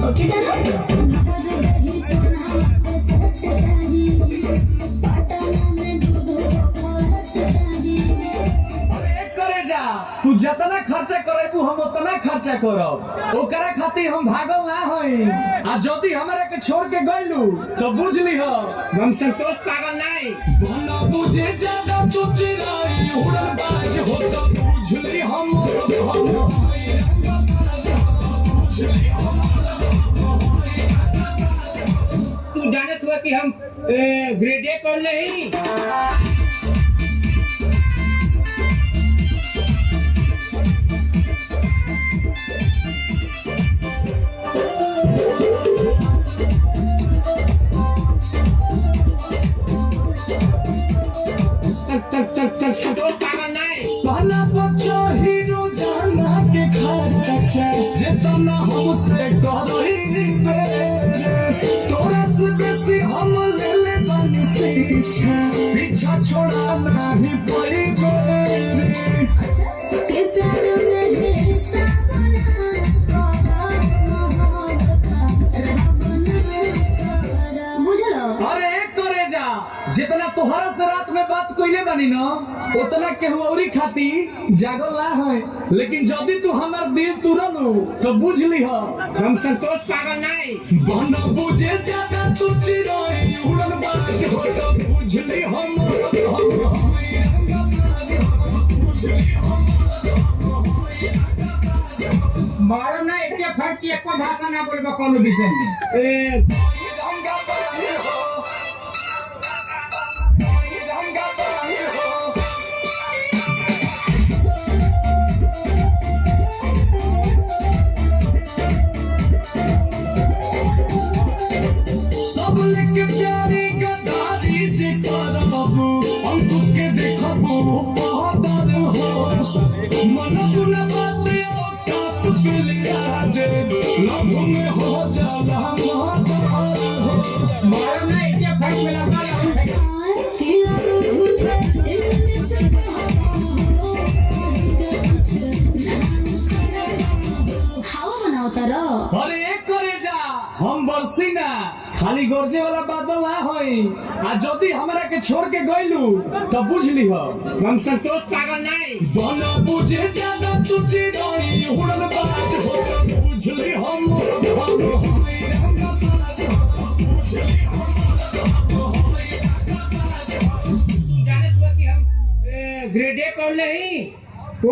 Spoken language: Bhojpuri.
ओके तू जितना खर्चा करेबू हम उतना खर्चा करब। ओकरा खातिर हम भागल ना हई। आ जदी हमरा के छोड़ के गइलू तो बुझ लीह हम संतोष पागल नहीं। बना बुझे ज्यादा तू चिराई उड़न बाज हो तो बुझ ली हम तू जानत हुआ कि हम ग्रेड ए कर नहीं। चल संतोष पागल नहीं। पहला बच्चा हीरो जाना के खर्चा जितना हमसे करही पे तोरा से बेसी हम ले ले बनी शिक्षा पीछा छोड़ा नहीं पड़ेगा। के प्यार में अरे करे जा जितना तोहरा से रात में बात कइले बानी ना उतना केहू औरी खाती जागल ना है। लेकिन जदी तू हमार दिल तुरलू तो बुझ लीह हम संतोष पागल नहीं। बना बुझे ज्यादा तू चिराई उड़न बाज हो तो बुझ ली हम मारो ना एक फट की एको भाषा ना बोलबा कोनो विषय में। सब लेके प्यारी गदारी जे करब अंकुश के देखबो बहादुर हो मन बुना बात काप के लिया दे लभ में हो जाला महादार हो। मारो ना एक फट में लगा अरे एक करे जा हम बरसी ना खाली गरजे वाला बादल ना होई। आ जदी हमरा के छोड़ के गइलू तो बुझ लीह हम संतोष पागल नहीं। बना बुझे ज्यादा तू चिराई उड़न बाज हो तो बुझ ली हम जानत हुआ कि हम ग्रेड ए कर नहीं।